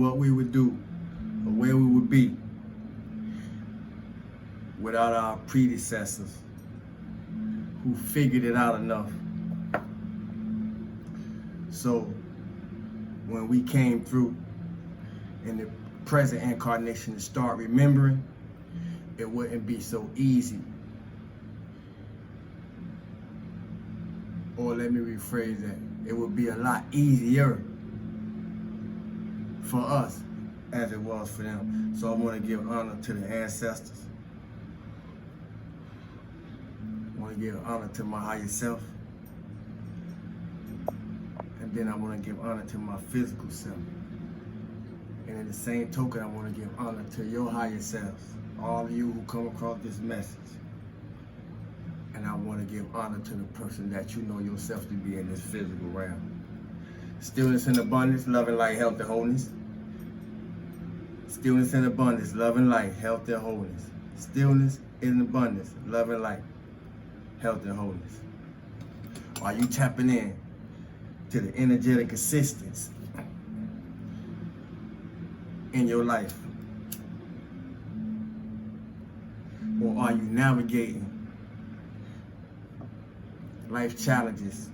what we would do or where we would be without our predecessors who figured it out enough. So when we came through in the present incarnation to start remembering, it wouldn't be so easy. Or let me rephrase that. It would be a lot easier for us as it was for them. So I want to give honor to the ancestors. I want to give honor to my higher self. And then I want to give honor to my physical self. And in the same token, I want to give honor to your higher selves, all of you who come across this message. And I want to give honor to the person that you know yourself to be in this physical realm. Stillness and abundance, love and light, health and wholeness. Stillness and abundance, love and light, health and wholeness. Stillness and abundance, love and light, health and wholeness. Are you tapping in to the energetic assistance in your life? Or are you navigating life challenges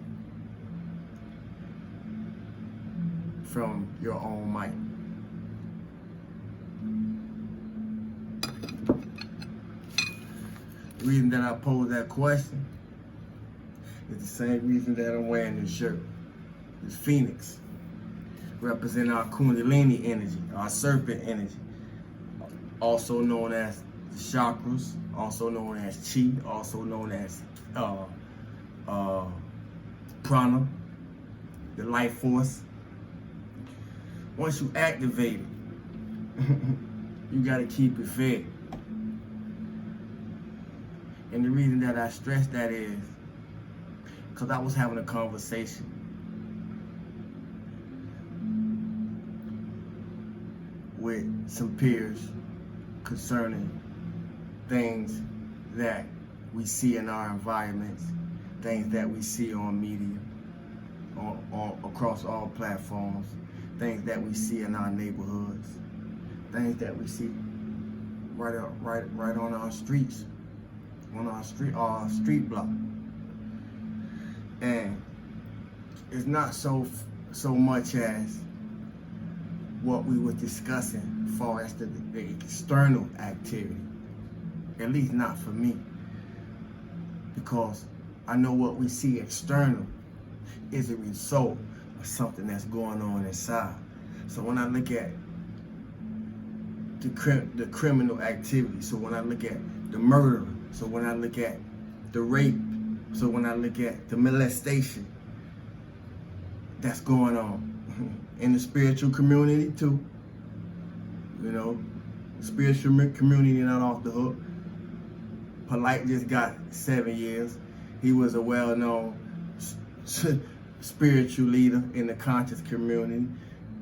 from your own might? The reason that I pose that question is the same reason that I'm wearing this shirt. This phoenix represents our kundalini energy, our serpent energy, also known as the chakras, also known as chi, also known as prana, the life force. Once you activate it, you gotta keep it fed. And the reason that I stress that is because I was having a conversation with some peers concerning things that we see in our environments, things that we see on media, across all platforms, things that we see in our neighborhoods, things that we see right on our streets, on our street block. And it's not so much as what we were discussing as far as the external activity, at least not for me, because I know what we see external is a result of something that's going on inside. So when I look at the criminal activity, so when I look at the murder, so when I look at the rape, so when I look at the molestation that's going on in the spiritual community too, you know, the spiritual community not off the hook. Polite just got 7 years. He was a well-known spiritual leader in the conscious community.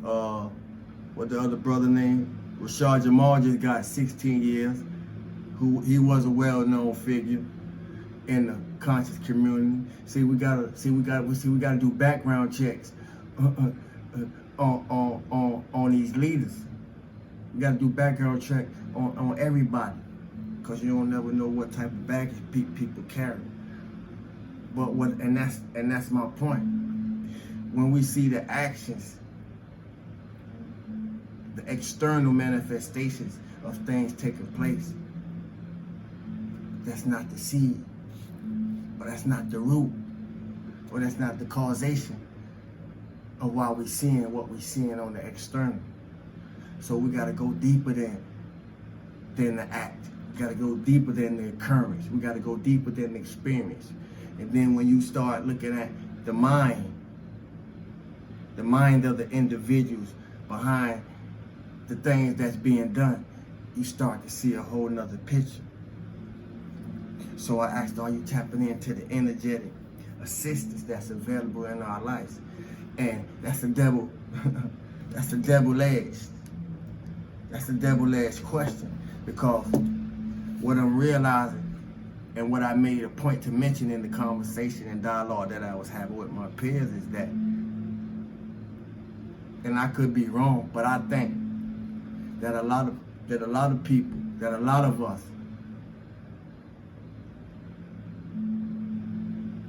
What the other brother named? Rashad Jamal just got 16 years. He was a well-known figure in the conscious community. We gotta do background checks on these leaders. We gotta do background check on everybody, because you don't never know what type of baggage people carry. But that's my point. When we see the actions, the external manifestations of things taking place, that's not the seed, or that's not the root, or that's not the causation of why we're seeing what we're seeing on the external. So we gotta go deeper than the act. We gotta go deeper than the occurrence. We gotta go deeper than the experience. And then when you start looking at the mind of the individuals behind the things that's being done, you start to see a whole nother picture. So I asked, are you tapping into the energetic assistance that's available in our lives? And that's a double-edged question, because what I'm realizing and what I made a point to mention in the conversation and dialogue that I was having with my peers is that and I could be wrong, but I think that a lot of people, that a lot of us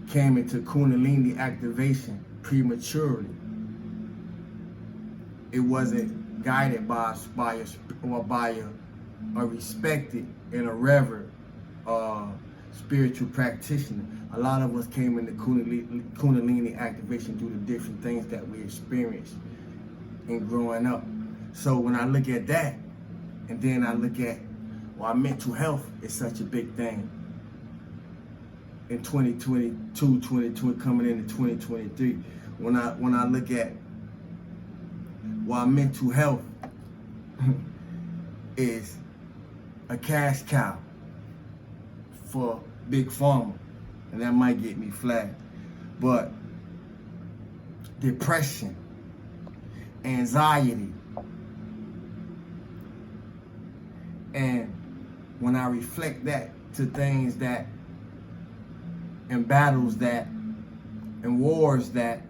came into Kundalini activation prematurely. It wasn't guided by a respected and a reverend spiritual practitioner. A lot of us came into Kundalini activation through the different things that we experienced in growing up. So when I look at that, and then I look at why mental health is such a big thing in 2022, 2020, coming into 2023, when I look at why mental health is a cash cow for Big Pharma, and that might get me flagged, but depression, anxiety, and when I reflect that to things that, and battles that, and wars that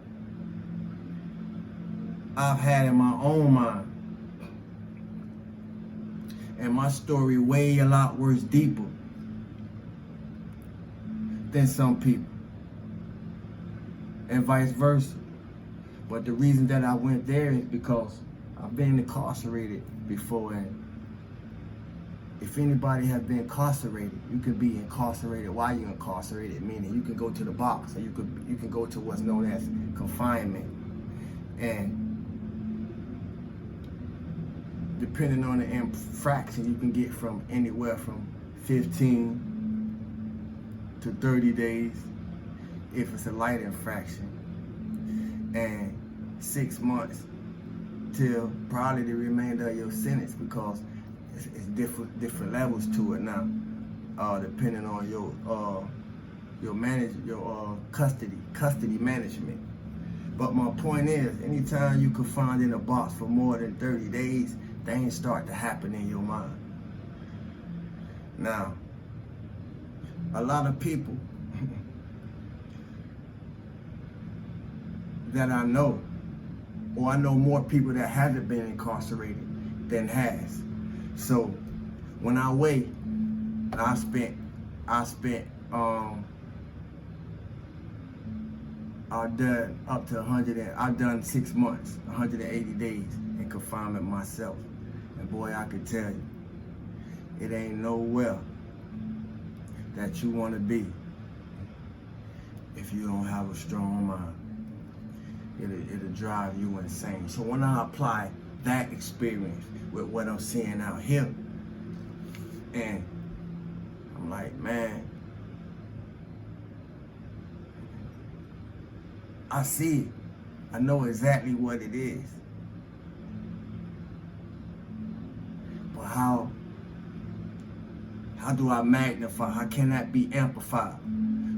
I've had in my own mind, and my story way a lot worse, deeper than some people, and vice versa. But the reason that I went there is because I've been incarcerated before, and if anybody has been incarcerated, you could be incarcerated while you're incarcerated, meaning you can go to the box, or you can go to what's known as confinement. And depending on the infraction, you can get from anywhere from 15 to 30 days if it's a light infraction, and 6 months till probably the remainder of your sentence, because it's different levels to it now, depending on your custody management. But my point is, anytime you confined in a box for more than 30 days, things start to happen in your mind. Now, a lot of people that I know, or I know more people that haven't been incarcerated than has. So when I weigh, I spent I've done up to 100, I've done 6 months, 180 days in confinement myself. And boy, I can tell you, it ain't nowhere that you want to be if you don't have a strong mind. It'll drive you insane. So when I apply that experience with what I'm seeing out here, and I'm like, man, I see it. I know exactly what it is. But how do I magnify? How can that be amplified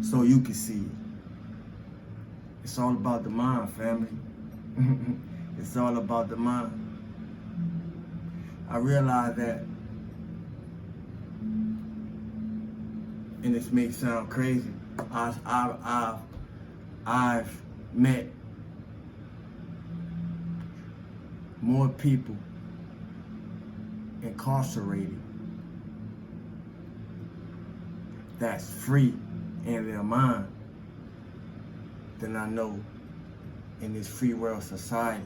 so you can see it? It's all about the mind, family. It's all about the mind. I realize that, and this may sound crazy, I've met more people incarcerated that's free in their mind than I know in this free world society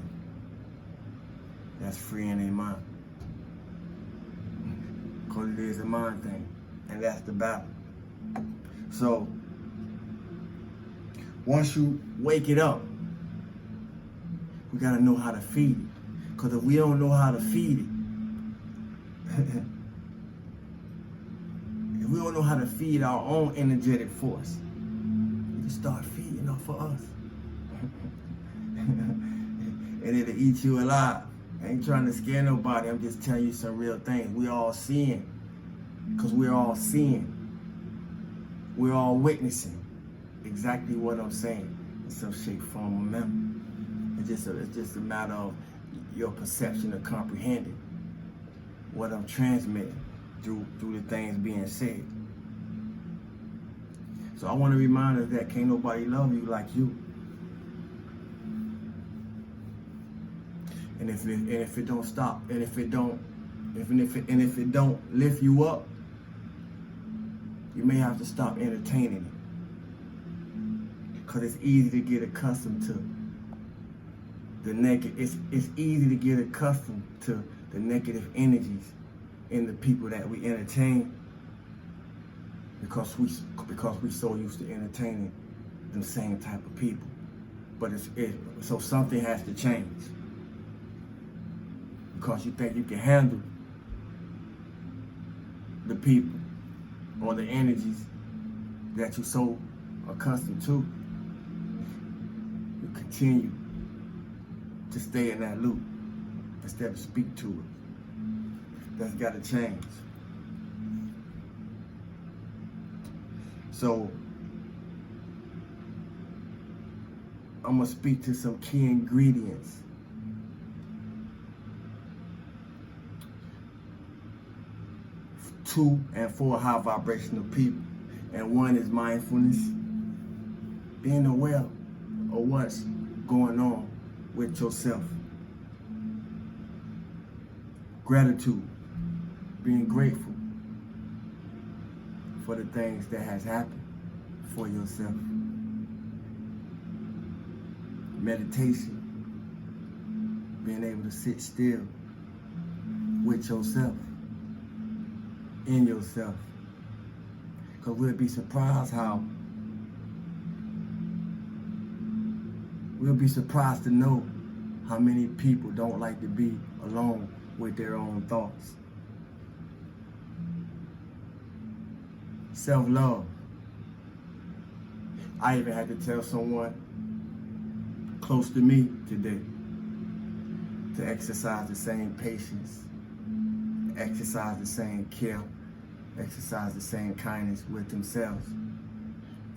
that's free in their mind. Because it is a mind thing, and that's the battle. So once you wake it up, we gotta know how to feed it. Because if we don't know how to feed it, if we don't know how to feed our own energetic force, we can start feeding off of us. And it'll eat you alive. I ain't trying to scare nobody, I'm just telling you some real things. We all seeing, because we're all seeing. We're all witnessing exactly what I'm saying in some shape, form, or manner. It's just a matter of your perception of comprehending what I'm transmitting through the things being said. So I want to remind us that can't nobody love you like you. And if it don't stop, and if it don't lift you up, you may have to stop entertaining it. Because it's easy to get accustomed to the negative. It's easy to get accustomed to the negative energies in the people that we entertain, because we so used to entertaining the same type of people. But so something has to change, because you think you can handle the people or the energies that you're so accustomed to. You continue to stay in that loop instead of speak to it. That's got to change. So I'm going to speak to some key ingredients to and for high vibrational people. And one is mindfulness, being aware of what's going on with yourself. Gratitude, being grateful for the things that has happened for yourself. Meditation, being able to sit still with yourself, in yourself. Because we'll be surprised to know how many people don't like to be alone with their own thoughts. Self-love. I even had to tell someone close to me today to exercise the same patience, exercise the same care, exercise the same kindness with themselves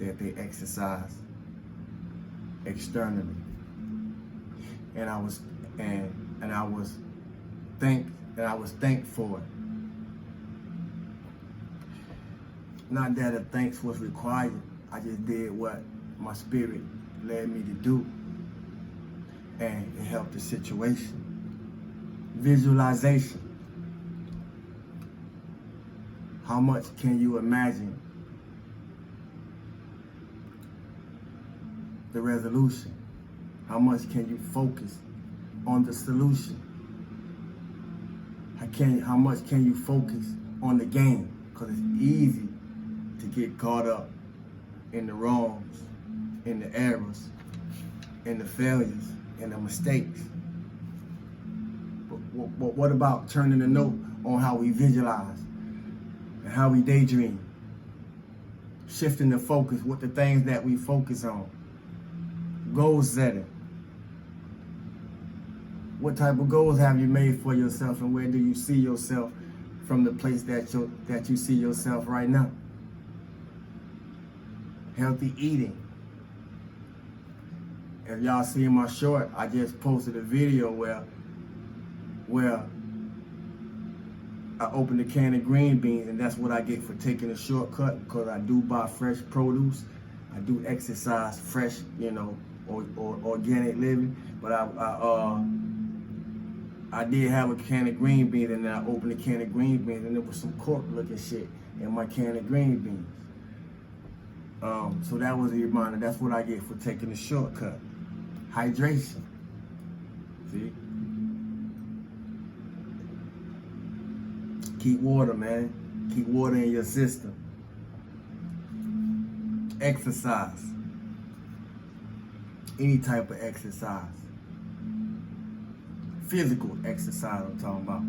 that they exercise externally. And I was thanked for it. Not that a thanks was required. I just did what my spirit led me to do, and it helped the situation. Visualization. How much can you imagine the resolution? How much can you focus on the solution? How much can you focus on the game? Because it's easy to get caught up in the wrongs, in the errors, in the failures, in the mistakes. But what about turning the note on how we visualize and how we daydream? Shifting the focus with the things that we focus on. Goal setting. What type of goals have you made for yourself, and where do you see yourself from the place that you see yourself right now? Healthy eating. If y'all see in my short, I just posted a video where I opened a can of green beans, and that's what I get for taking a shortcut, because I do buy fresh produce. I do exercise fresh, or organic living. But I did have a can of green beans, and then I opened a can of green beans, and there was some cork looking shit in my can of green beans. So that was a reminder. That's what I get for taking a shortcut. Hydration. See? Keep water, man. Keep water in your system. Exercise. Any type of exercise. Physical exercise I'm talking about.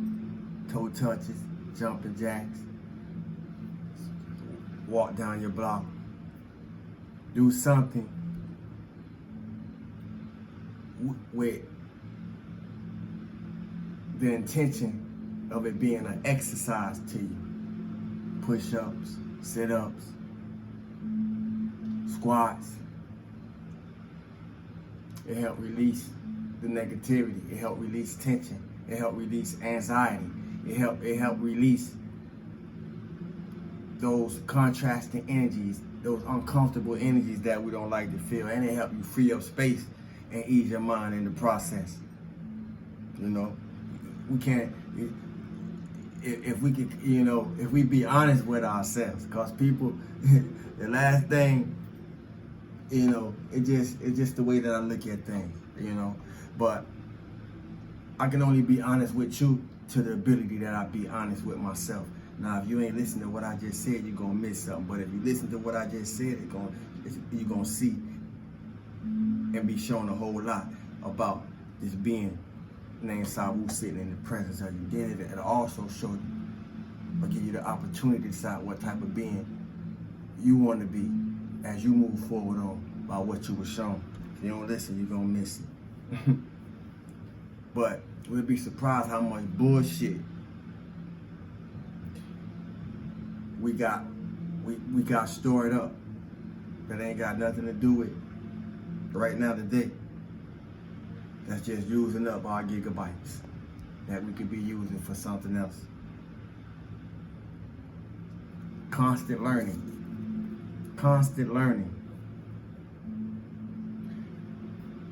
Toe touches, jumping jacks. Walk down your block. Do something with the intention of it being an exercise to you. Push-ups, sit-ups, squats. It helps release the negativity. It helps release tension. It helps release anxiety. It help release those contrasting energies, those uncomfortable energies that we don't like to feel. And it helps you free up space and ease your mind in the process. You know, we can't, if we could, if we be honest with ourselves, because people, the last thing, it's just the way that I look at things, but I can only be honest with you to the ability that I be honest with myself. Now, if you ain't listening to what I just said, you're going to miss something. But if you listen to what I just said, you're going to see and be shown a whole lot about this being named Sawu sitting in the presence of you. Then it'll also show you, or give you the opportunity to decide what type of being you want to be as you move forward on by what you were shown. If you don't listen, you're going to miss it. But we'll be surprised how much bullshit we got stored up that ain't got nothing to do with right now today. That's just using up our gigabytes that we could be using for something else. Constant learning. Constant learning.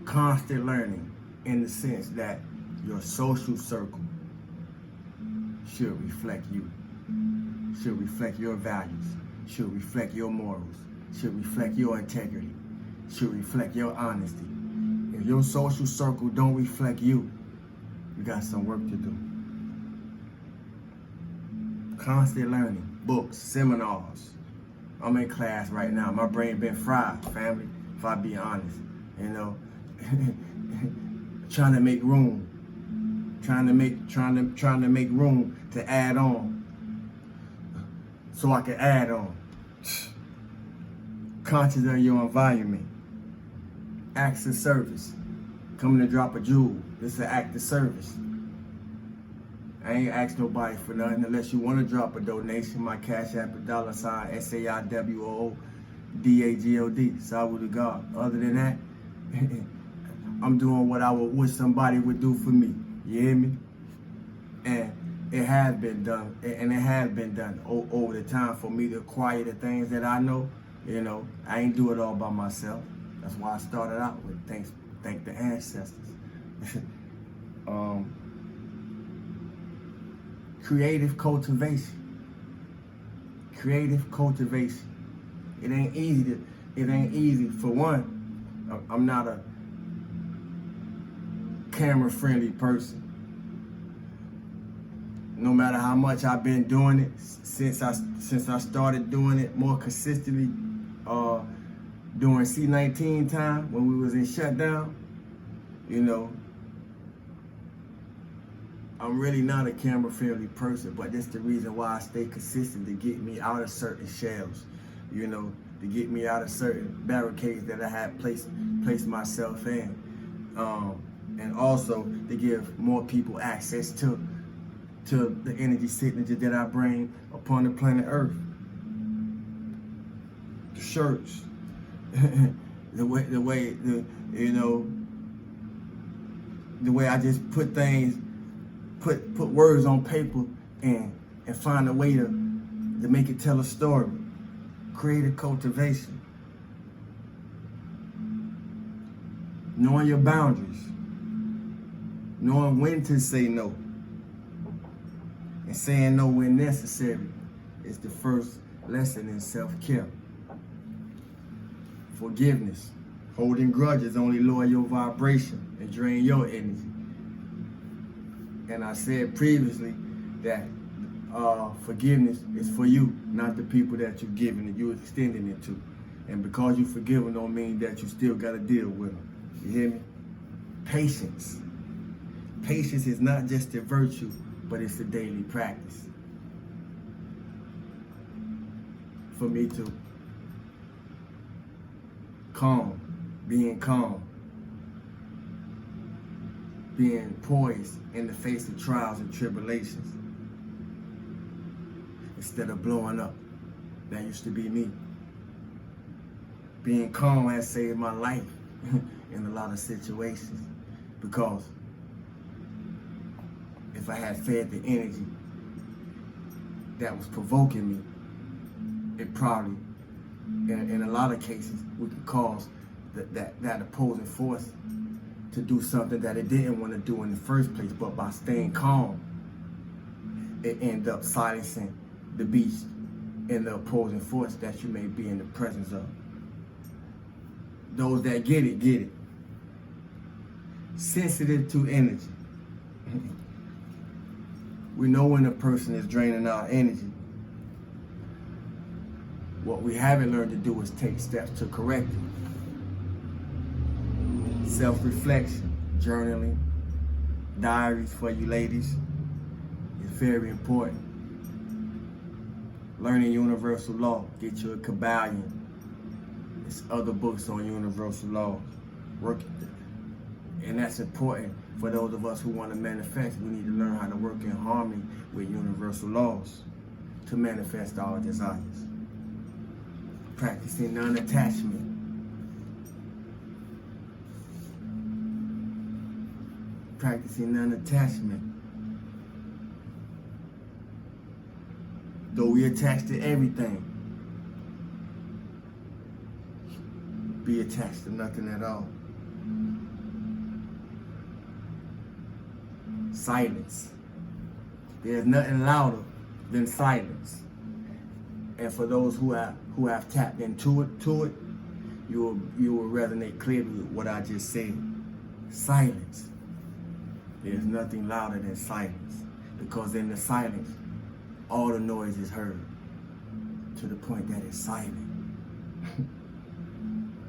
Constant learning in the sense that your social circle should reflect you, should reflect your values, should reflect your morals, should reflect your integrity, should reflect your honesty. If your social circle don't reflect you, you got some work to do. Constant learning, books, seminars. I'm in class right now. My brain been fried, family, if I be honest, trying to make room. Trying to make room to add on, so I can add on. Conscious of your environment. Acts of service. Coming to drop a jewel. This is an act of service. I ain't asked nobody for nothing unless you want to drop a donation. My cash app is $SAIWOODAGOD. Sawu to God. Other than that, I'm doing what I would wish somebody would do for me. You hear me? And it has been done, over the time for me to acquire the things that I know. I ain't do it all by myself. That's why I started out with thank the ancestors. Creative cultivation. Creative cultivation. It ain't easy. For one, I'm not a camera-friendly person. No matter how much I've been doing it, since I started doing it more consistently, during C-19 time when we was in shutdown, I'm really not a camera-friendly person, but that's the reason why I stay consistent, to get me out of certain shells, to get me out of certain barricades that I had placed myself in. And also to give more people access to the energy signature that I bring upon the planet Earth. The shirts, the way I just put things, put words on paper and find a way to make it tell a story. Creative cultivation. Knowing your boundaries. Knowing when to say no. And saying no when necessary is the first lesson in self-care. Forgiveness. Holding grudges only lower your vibration and drain your energy. And I said previously that forgiveness is for you, not the people that you're giving it, you're extending it to. And because you forgive them don't mean that you still got to deal with them. You hear me? Patience. Patience is not just a virtue, but it's a daily practice. For me too. Being calm. Being poised in the face of trials and tribulations. Instead of blowing up. That used to be me. Being calm has saved my life in a lot of situations. Because if I had fed the energy that was provoking me, it probably, in a lot of cases, would cause that opposing force to do something that it didn't want to do in the first place, but by staying calm, it ended up silencing the beast and the opposing force that you may be in the presence of. Those that get it, get it. Sensitive to energy. We know when a person is draining our energy. What we haven't learned to do is take steps to correct it. Self-reflection, journaling, diaries for you ladies is very important. Learning universal law, get you a Kabbalion. There's other books on universal laws. And that's important for those of us who want to manifest. We need to learn how to work in harmony with universal laws to manifest our desires. Practicing non-attachment. Practicing non-attachment. Though we attach to everything, be attached to nothing at all. Silence. There's nothing louder than silence. And for those who have tapped into it, you will resonate clearly with what I just said. Silence. There's nothing louder than silence, because in the silence, all the noise is heard to the point that it's silent.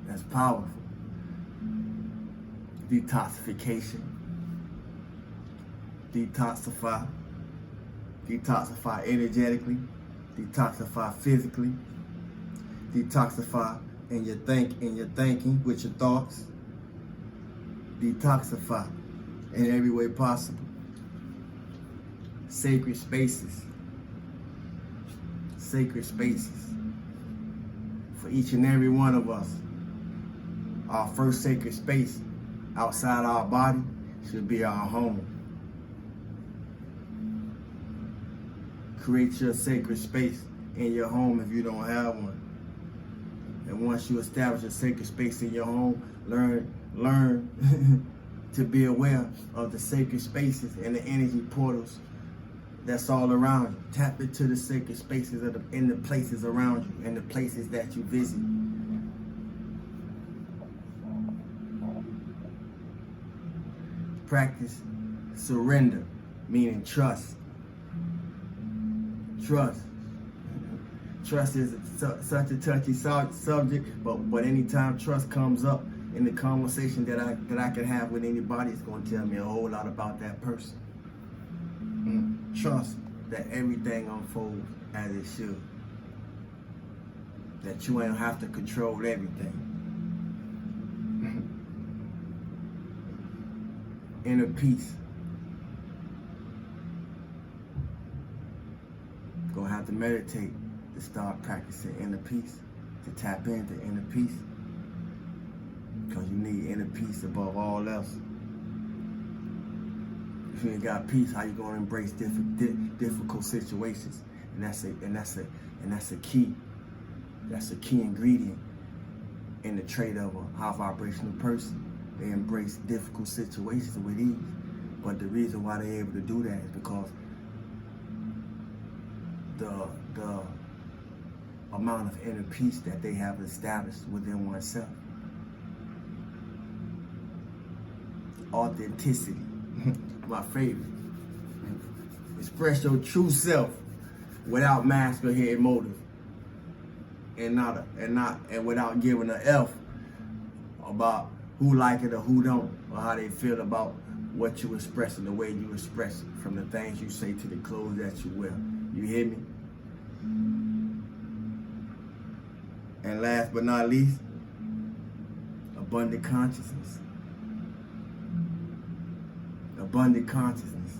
That's powerful. Detoxification. Detoxify. Detoxify energetically. Detoxify physically. Detoxify in your thinking with your thoughts. Detoxify in every way possible. Sacred spaces. Sacred spaces. For each and every one of us, our first sacred space outside our body should be our home. Create your sacred space in your home if you don't have one. And once you establish a sacred space in your home, learn to be aware of the sacred spaces and the energy portals that's all around you. Tap into the sacred spaces in the places around you and the places that you visit. Practice surrender, meaning trust. Trust. Trust is such a touchy subject, but anytime trust comes up in the conversation that I can have with anybody, it's going to tell me a whole lot about that person. Trust that everything unfolds as it should. That you ain't have to control everything. Inner peace. Gonna have to meditate to start practicing inner peace, to tap into inner peace. Because you need inner peace above all else. If you ain't got peace, how you gonna embrace difficult situations? And that's a key. That's a key ingredient in the trait of a high vibrational person. They embrace difficult situations with ease. But the reason why they're able to do that is because the amount of inner peace that they have established within oneself. Authenticity, my favorite. Express your true self without mask or hidden motive, and without giving an F about who like it or who don't, or how they feel about what you express and the way you express it, from the things you say to the clothes that you wear. You hear me? And last but not least, abundant consciousness. Abundant consciousness.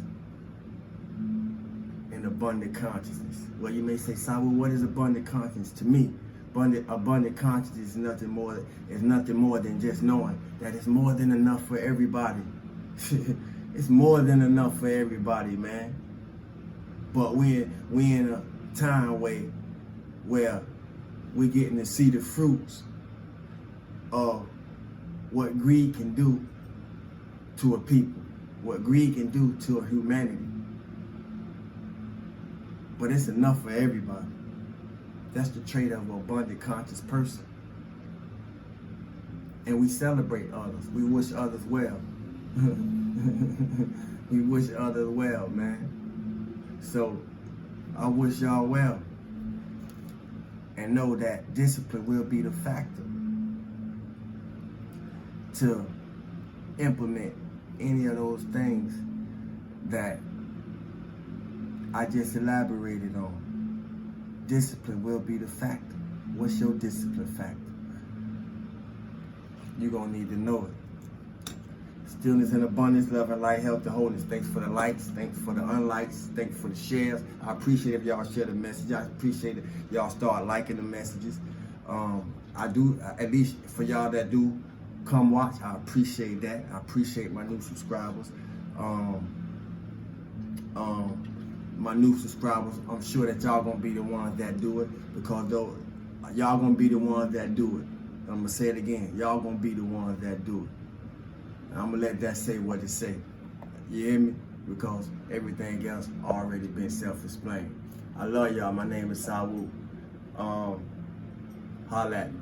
And abundant consciousness. Well, you may say, Sabu, what is abundant consciousness? To me, abundant consciousness is nothing more than just knowing that it's more than enough for everybody. It's more than enough for everybody, man. But we in a time where we're getting to see the fruits of what greed can do to a people, what greed can do to a humanity. But it's enough for everybody. That's the trait of an abundant conscious person. And we celebrate others. We wish others well. We wish others well, man. So I wish y'all well. And know that discipline will be the factor to implement any of those things that I just elaborated on. Discipline will be the factor. What's your discipline factor? You're going to need to know it. Stillness and abundance, love and light, health and wholeness. Thanks for the likes. Thanks for the unlikes. Thanks for the shares. I appreciate if y'all share the message. I appreciate it. Y'all start liking the messages. I do, at least for y'all that do come watch, I appreciate that. I appreciate my new subscribers. My new subscribers, I'm sure that y'all gonna be the ones that do it, because though y'all gonna be the ones that do it. I'm gonna say it again. Y'all gonna be the ones that do it. And I'm gonna let that say what it say. You hear me? Because everything else already been self-explained. I love y'all. My name is Sawu. Holla at me.